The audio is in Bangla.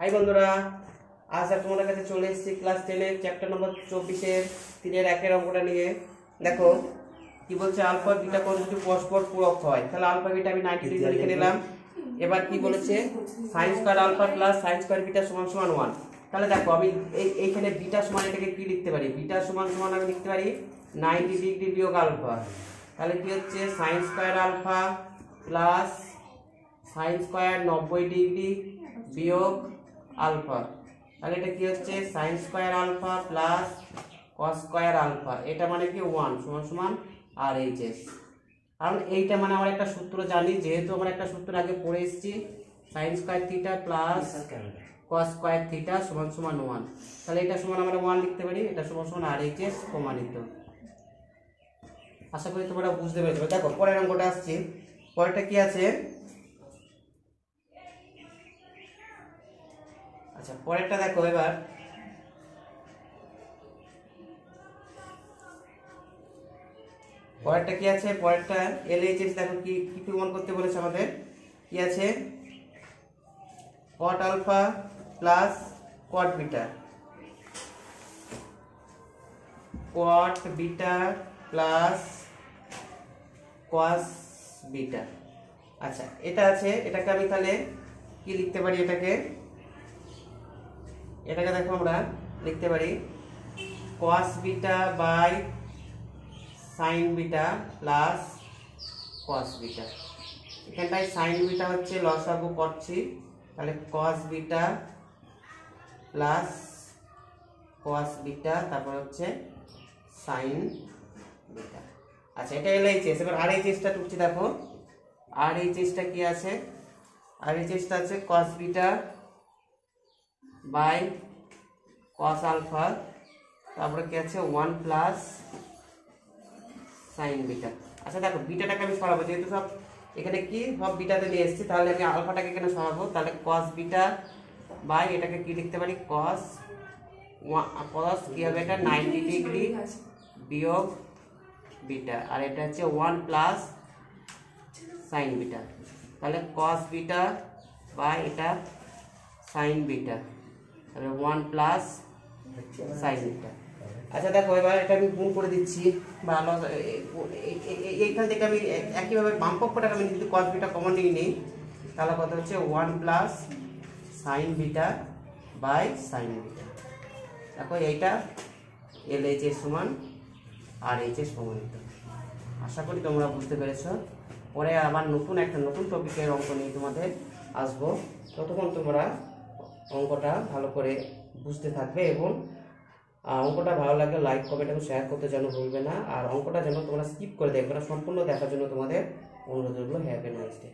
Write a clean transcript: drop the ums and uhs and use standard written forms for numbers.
হাই বন্ধুরা, আজ তোমাদের কাছে চলে এসেছি ক্লাস 10 এর চ্যাপ্টার নম্বর 24 এর 3 এর 1 এর অঙ্কটা নিয়ে। দেখো কি বলছে, আলফা বিটা কোণ যদি পরস্পর পূরক হয় তাহলে আলফা বিটা আমি 90 ডিগ্রি লিখে নিলাম। এবার কি বলেছে, sin square alpha plus sin square beta সমান সমান 1। তাহলে দেখো আমি এইখানে বিটা সমান এটাকে কি লিখতে পারি, বিটা সমান সমান আমি লিখতে পারি 90 ডিগ্রি বিয়োগ আলফা। তাহলে কি হচ্ছে sin square alpha plus sin square 90 degree বিয়োগ আলফা। তাহলে এটা কি হচ্ছে sin square alpha plus cos square alpha, এটা মানে কি 1 সমান সমান RHS। কারণ এইটা মানে আমরা একটা সূত্র জানি, যেহেতু আমরা একটা সূত্র আগে পড়ে এসেছি, sin square theta plus cos square theta সমান সমান 1। তাহলে এটা সমান আমরা 1 লিখতে পারি, এটা সমান সমান RHS প্রমাণিত। আশা করি তোমরা বুঝতে পেরেছো। দেখো পরের অঙ্কটা আসছে, পরেরটা কি আছে, আচ্ছা পরেরটা দেখো। এবার পরেরটা কি আছে, পরেরটা LHS দেখো কি কি প্রমাণ করতে বলেছে আমাদের। কি আছে, cot alpha plus cot beta, cot beta plus cos beta. আচ্ছা এটা আছে, এটাকে আমি তাহলে কি লিখতে পারি, এটাকে দেখো আমরা লিখতে পারি cos beta by sin beta plus cos beta. এখানটায় sin বিটা হচ্ছে লসাগু করছি, তাহলে cos beta plus cos beta, তারপর হচ্ছে sin বিটা। আচ্ছা এটা LHS। এবার RHS টা টুকছি, দেখো RHS টা কি আছে, RHS টা আছে cos beta by cos alpha, তারপরে কি আছে 1 প্লাস sin বিটা। আচ্ছা দেখো বিটাটাকে আমি সরাবো, যেহেতু সব এখানে কি সব বিটাতে নিয়ে এসেছি, তাহলে আমি আলফাটাকে এখানে সরাবো। তাহলে cos বিটা বাই এটাকে কি লিখতে পারি, cos কি হবে, এটা 90 ডিগ্রি বিয়োগ বিটা, আর এটা হচ্ছে 1 প্লাস sin বিটা। তাহলে cos বিটা বাই এটা sin বিটা, তাহলে 1 প্লাস sin বিটা। আচ্ছা দেখো এবার এটা আমি গুণ করে দিচ্ছি, ভালো এইখান থেকে আমি একইভাবে বাম পক্ষটাকে আমি যদি cos বিটা কমন নিয়ে নিই, তাহলে কত হচ্ছে 1 plus sin beta by sin beta. দেখো এইটা LHS সমান RHS প্রমাণিত। আশা করি তোমরা বুঝতে পেরেছ। পরে আবার নতুন টপিকের অঙ্ক নিয়ে তোমাদের আসবো। ততক্ষণ তোমরা অঙ্কটা ভালো করে বুঝতে থাকবে, এবং অঙ্কটা ভালো লাগলে লাইক কমেন্ট এবং শেয়ার করতে যেন ভুলবে না। আর অঙ্কটা যেন তোমরা স্কিপ করে দেখবে না, সম্পূর্ণ দেখার জন্য তোমাদের অনুরোধ রইল। Have a nice day.